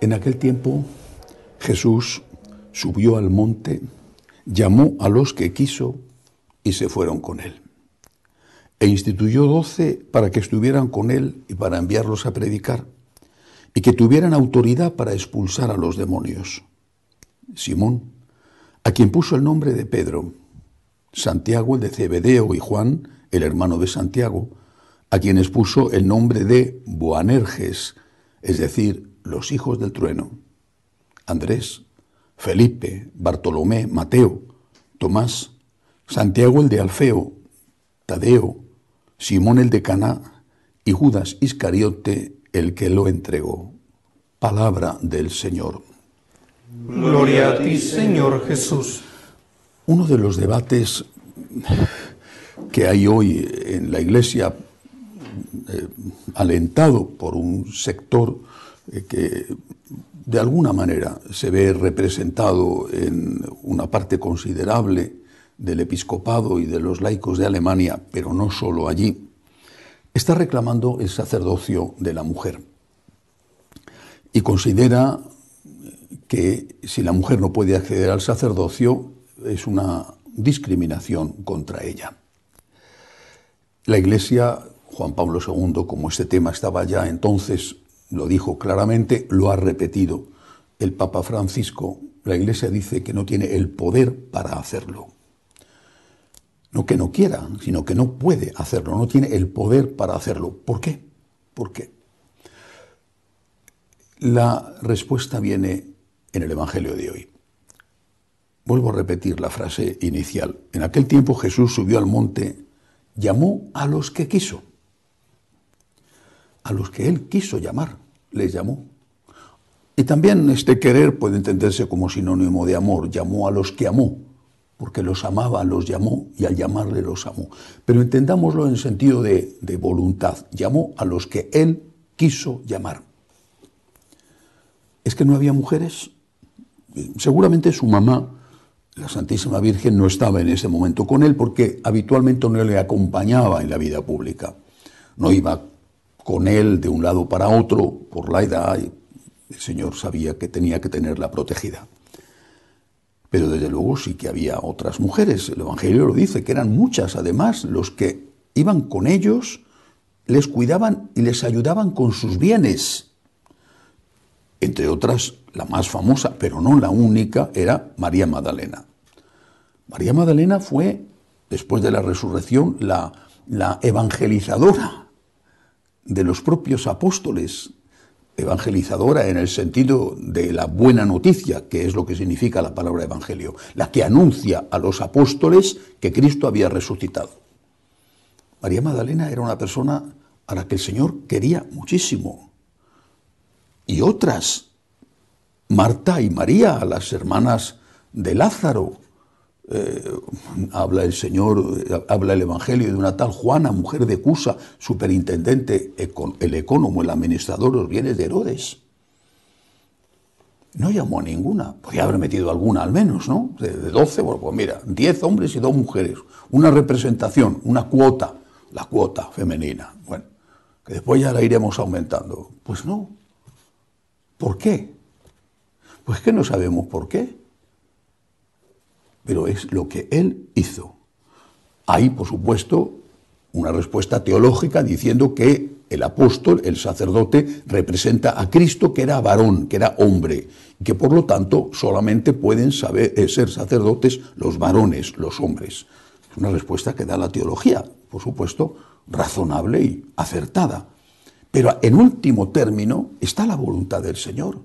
En aquel tiempo Jesús subió al monte, llamó a los que quiso y se fueron con él. E instituyó 12 para que estuvieran con él y para enviarlos a predicar, y que tuvieran autoridad para expulsar a los demonios. Simón, a quien puso el nombre de Pedro, Santiago el de Zebedeo y Juan, el hermano de Santiago, a quienes puso el nombre de Boanerges, es decir, los hijos del trueno, Andrés, Felipe, Bartolomé, Mateo, Tomás, Santiago el de Alfeo, Tadeo, Simón el de Caná y Judas Iscariote, el que lo entregó. Palabra del Señor. Gloria a ti, Señor Jesús. Uno de los debates que hay hoy en la Iglesia, alentado por un sector que de alguna manera se ve representado en una parte considerable del episcopado y de los laicos de Alemania, pero no solo allí, está reclamando el sacerdocio de la mujer y considera que si la mujer no puede acceder al sacerdocio es una discriminación contra ella. La Iglesia, Juan Pablo II, como este tema estaba ya entonces, lo dijo claramente, lo ha repetido. El Papa Francisco, la Iglesia dice que no tiene el poder para hacerlo. No que no quiera, sino que no puede hacerlo, no tiene el poder para hacerlo. ¿Por qué? ¿Por qué? La respuesta viene en el Evangelio de hoy. Vuelvo a repetir la frase inicial. En aquel tiempo Jesús subió al monte, llamó a los que quiso. A los que él quiso llamar, les llamó. Y también este querer puede entenderse como sinónimo de amor. Llamó a los que amó, porque los amaba, los llamó y al llamarle los amó. Pero entendámoslo en sentido de voluntad. Llamó a los que él quiso llamar. ¿Es que no había mujeres? Seguramente su mamá, la Santísima Virgen, no estaba en ese momento con él porque habitualmente no le acompañaba en la vida pública. No iba con él de un lado para otro por la edad y el Señor sabía que tenía que tenerla protegida. Pero desde luego sí que había otras mujeres. El Evangelio lo dice, que eran muchas además los que iban con ellos, les cuidaban y les ayudaban con sus bienes. Entre otras, la más famosa, pero no la única, era María Magdalena. María Magdalena fue, después de la resurrección, la evangelizadora de los propios apóstoles. Evangelizadora en el sentido de la buena noticia, que es lo que significa la palabra evangelio, la que anuncia a los apóstoles que Cristo había resucitado. María Magdalena era una persona a la que el Señor quería muchísimo. Y otras, Marta y María, las hermanas de Lázaro, habla el Señor, habla el Evangelio de una tal Juana, mujer de Cusa, superintendente, el ecónomo, el administrador de los bienes de Herodes. No llamó a ninguna, podría haber metido alguna al menos, ¿no? De 12, bueno, pues mira, 10 hombres y 2 mujeres, una representación, una cuota, la cuota femenina, bueno, que después ya la iremos aumentando. Pues no. ¿Por qué? Pues que no sabemos por qué. Pero es lo que él hizo. Hay, por supuesto, una respuesta teológica diciendo que el apóstol, el sacerdote, representa a Cristo, que era varón, que era hombre, y que por lo tanto solamente pueden ser sacerdotes los varones, los hombres. Es una respuesta que da la teología, por supuesto, razonable y acertada. Pero en último término está la voluntad del Señor.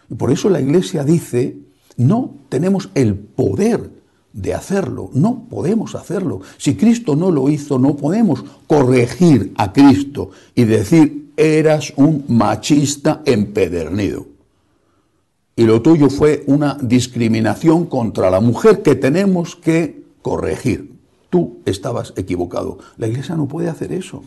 Y por eso la Iglesia dice, no tenemos el poder de hacerlo, no podemos hacerlo. Si Cristo no lo hizo, no podemos corregir a Cristo y decir, eras un machista empedernido. Y lo tuyo fue una discriminación contra la mujer que tenemos que corregir. Tú estabas equivocado. La Iglesia no puede hacer eso.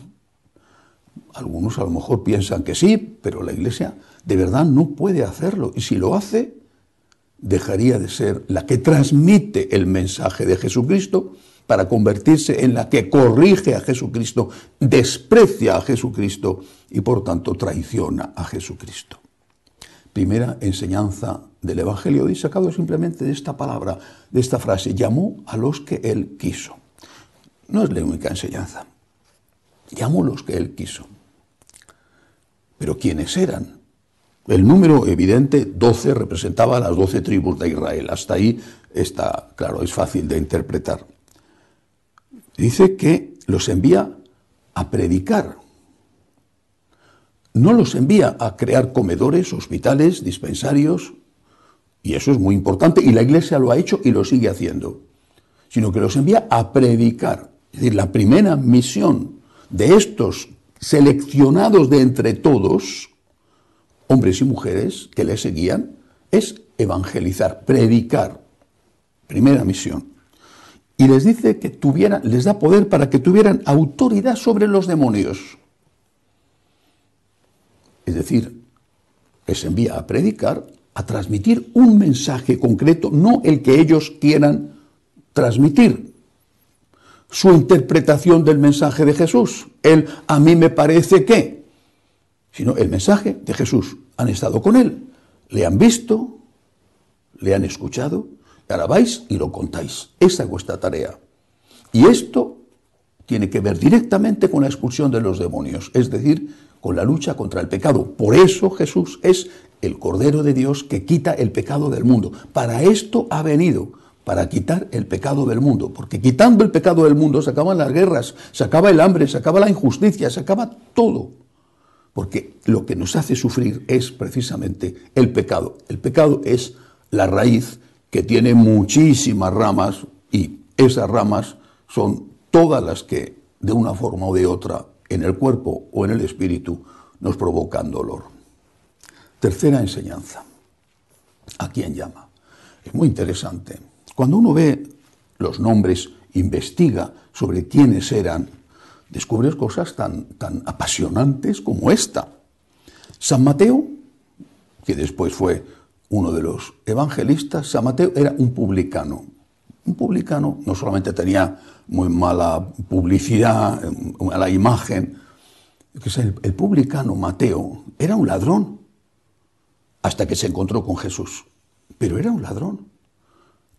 Algunos a lo mejor piensan que sí, pero la Iglesia de verdad no puede hacerlo. Y si lo hace, dejaría de ser la que transmite el mensaje de Jesucristo para convertirse en la que corrige a Jesucristo, desprecia a Jesucristo y por tanto traiciona a Jesucristo. primera enseñanza del Evangelio, y sacado simplemente de esta palabra, de esta frase: llamó a los que él quiso. No es la única enseñanza. Llamó a los que él quiso. Pero ¿quiénes eran? El número evidente, 12, representaba a las 12 tribus de Israel. Hasta ahí está claro, es fácil de interpretar. Dice que los envía a predicar. No los envía a crear comedores, hospitales, dispensarios, y eso es muy importante, y la Iglesia lo ha hecho y lo sigue haciendo, sino que los envía a predicar. Es decir, la primera misión de estos seleccionados de entre todos, hombres y mujeres que le seguían, es evangelizar, predicar. Primera misión. Y les dice que les da poder para que tuvieran autoridad sobre los demonios. Es decir, les envía a predicar, a transmitir un mensaje concreto, no el que ellos quieran transmitir. Su interpretación del mensaje de Jesús, a mí me parece que, sino el mensaje de Jesús. Han estado con él, le han visto, le han escuchado, y ahora vais y lo contáis. Esa es vuestra tarea. Y esto tiene que ver directamente con la expulsión de los demonios, es decir, con la lucha contra el pecado. Por eso Jesús es el Cordero de Dios que quita el pecado del mundo. Para esto ha venido, para quitar el pecado del mundo. Porque quitando el pecado del mundo se acaban las guerras, se acaba el hambre, se acaba la injusticia, se acaba todo. Porque lo que nos hace sufrir es precisamente el pecado. El pecado es la raíz que tiene muchísimas ramas, y esas ramas son todas las que, de una forma o de otra, en el cuerpo o en el espíritu, nos provocan dolor. Tercera enseñanza. ¿A quién llama? Es muy interesante. Cuando uno ve los nombres, investiga sobre quiénes eran, descubres cosas tan apasionantes como esta. San Mateo, que después fue uno de los evangelistas, San Mateo era un publicano. Un publicano no solamente tenía muy mala publicidad, mala imagen, el publicano Mateo era un ladrón, hasta que se encontró con Jesús. Pero era un ladrón.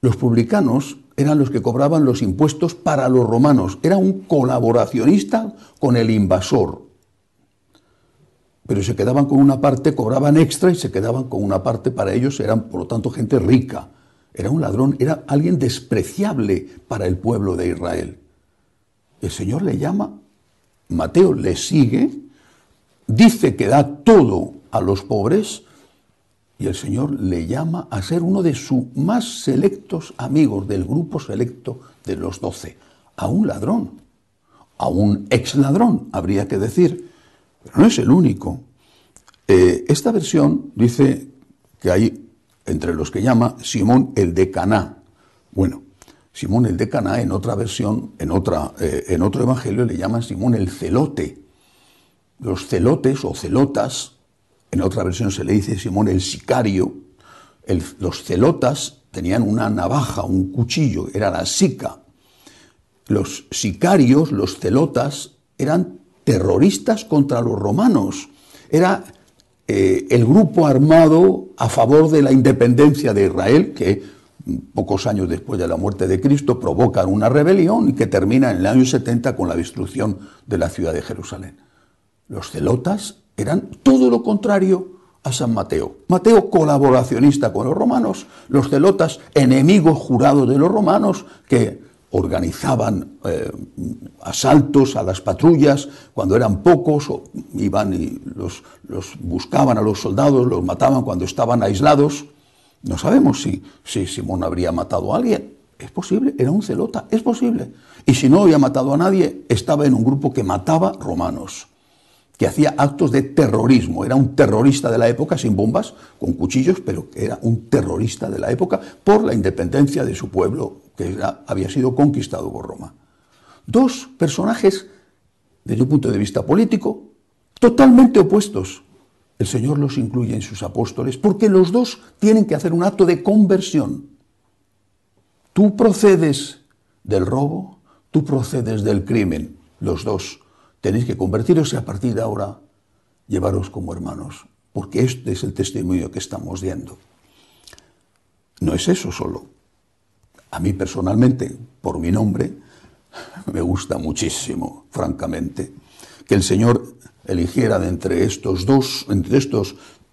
Los publicanos eran los que cobraban los impuestos para los romanos. Era un colaboracionista con el invasor. Pero se quedaban con una parte, cobraban extra y se quedaban con una parte para ellos. Eran, por lo tanto, gente rica. Era un ladrón, era alguien despreciable para el pueblo de Israel. El Señor le llama, Mateo le sigue, dice que da todo a los pobres, y el Señor le llama a ser uno de sus más selectos amigos, del grupo selecto de los 12, a un ladrón, a un ex ladrón, habría que decir, pero no es el único. Esta versión dice que hay entre los que llama Simón el de Caná. Bueno, Simón el de Caná en otra versión, en otro evangelio le llaman Simón el celote. Los celotes o celotas, en otra versión se le dice Simón el sicario. Los celotas tenían una navaja, un cuchillo, era la sica. Los sicarios, los celotas, eran terroristas contra los romanos. Era el grupo armado a favor de la independencia de Israel, que pocos años después de la muerte de Cristo provocan una rebelión y que termina en el año 70 con la destrucción de la ciudad de Jerusalén. Los celotas eran todo lo contrario a San Mateo. Mateo, colaboracionista con los romanos, los celotas, enemigos jurados de los romanos, que organizaban asaltos a las patrullas cuando eran pocos, o iban y los buscaban a los soldados, los mataban cuando estaban aislados. No sabemos si Simón habría matado a alguien. Es posible, era un celota, es posible. Y si no había matado a nadie, estaba en un grupo que mataba romanos, que hacía actos de terrorismo. Era un terrorista de la época, sin bombas, con cuchillos, pero era un terrorista de la época por la independencia de su pueblo, que había sido conquistado por Roma. Dos personajes, desde un punto de vista político, totalmente opuestos. El Señor los incluye en sus apóstoles porque los dos tienen que hacer un acto de conversión. Tú procedes del robo, tú procedes del crimen, los dos. Tenéis que convertiros y a partir de ahora llevaros como hermanos. porque este es el testimonio que estamos viendo. No es eso solo. A mí personalmente, por mi nombre, me gusta muchísimo, francamente, que el Señor eligiera de entre estos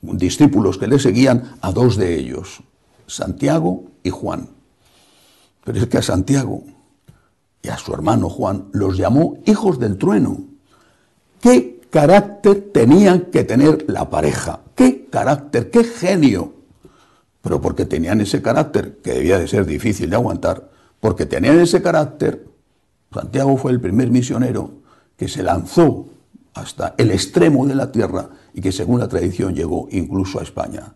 discípulos que le seguían, a dos de ellos, Santiago y Juan. Pero es que a Santiago y a su hermano Juan los llamó hijos del trueno. ¿Qué carácter tenían que tener la pareja? ¿Qué carácter? ¿Qué genio? Pero porque tenían ese carácter, que debía de ser difícil de aguantar, porque tenían ese carácter, Santiago fue el primer misionero que se lanzó hasta el extremo de la tierra y que según la tradición llegó incluso a España.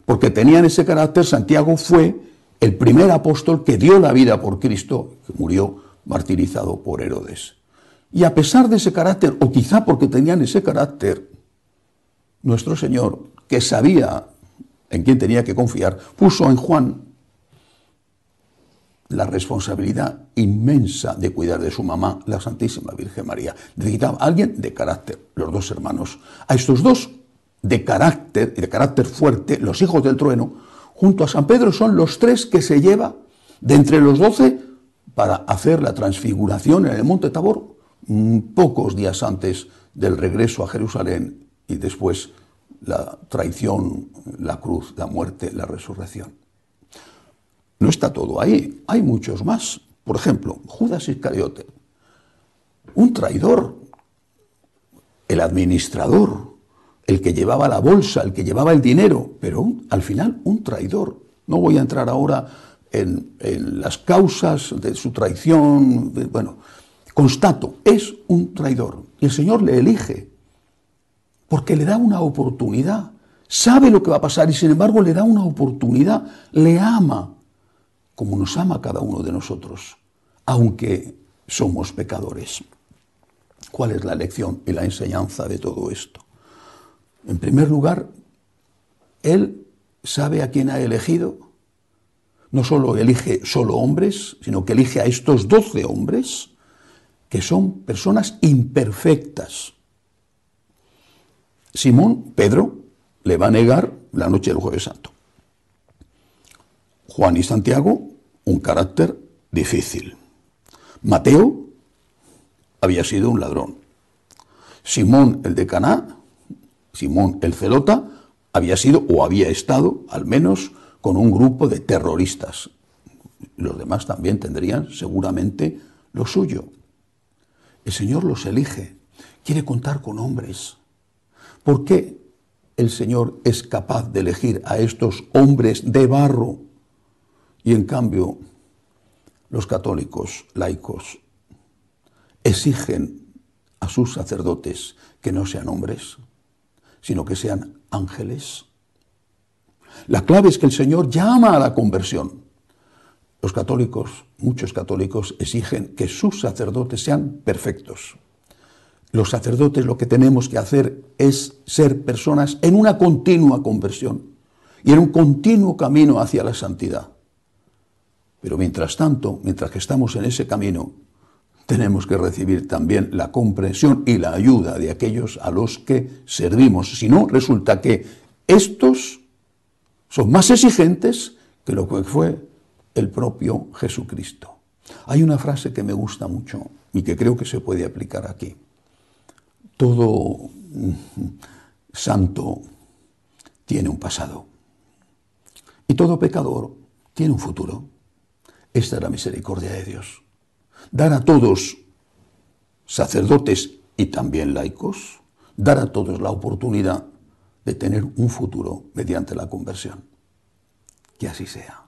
Porque tenían ese carácter, Santiago fue el primer apóstol que dio la vida por Cristo, que murió martirizado por Herodes. Y a pesar de ese carácter, o quizá porque tenían ese carácter, nuestro Señor, que sabía en quién tenía que confiar, puso en Juan la responsabilidad inmensa de cuidar de su mamá, la Santísima Virgen María. Necesitaba a alguien de carácter, los dos hermanos. A estos dos de carácter fuerte, los hijos del trueno, junto a San Pedro son los tres que se lleva de entre los 12 para hacer la transfiguración en el monte Tabor, pocos días antes del regreso a Jerusalén y después la traición, la cruz, la muerte, la resurrección. No está todo ahí, hay muchos más. Por ejemplo, Judas Iscariote, un traidor, el administrador, el que llevaba la bolsa, el que llevaba el dinero, pero al final un traidor. No voy a entrar ahora en las causas de su traición, bueno, constato, es un traidor. Y el Señor le elige, porque le da una oportunidad, sabe lo que va a pasar y sin embargo le da una oportunidad, le ama, como nos ama cada uno de nosotros, aunque somos pecadores. ¿Cuál es la lección y la enseñanza de todo esto? En primer lugar, Él sabe a quién ha elegido. No solo elige solo hombres, sino que elige a estos 12 hombres, que son personas imperfectas. Simón, Pedro, le va a negar la noche del Jueves Santo. Juan y Santiago, un carácter difícil. Mateo había sido un ladrón. Simón, el de Caná, Simón, el celota, había sido o había estado, al menos, con un grupo de terroristas. Los demás también tendrían seguramente lo suyo. El Señor los elige, quiere contar con hombres. ¿Por qué el Señor es capaz de elegir a estos hombres de barro? Y en cambio, los católicos laicos exigen a sus sacerdotes que no sean hombres, sino que sean ángeles. La clave es que el Señor llama a la conversión. Los católicos, muchos católicos, exigen que sus sacerdotes sean perfectos. Los sacerdotes lo que tenemos que hacer es ser personas en una continua conversión y en un continuo camino hacia la santidad. Pero mientras tanto, mientras que estamos en ese camino, tenemos que recibir también la comprensión y la ayuda de aquellos a los que servimos. Si no, resulta que estos son más exigentes que lo que fue el propio Jesucristo. Hay una frase que me gusta mucho y que creo que se puede aplicar aquí. Todo santo tiene un pasado y todo pecador tiene un futuro. Esta es la misericordia de Dios. Dar a todos, sacerdotes y también laicos, dar a todos la oportunidad de tener un futuro mediante la conversión. Que así sea.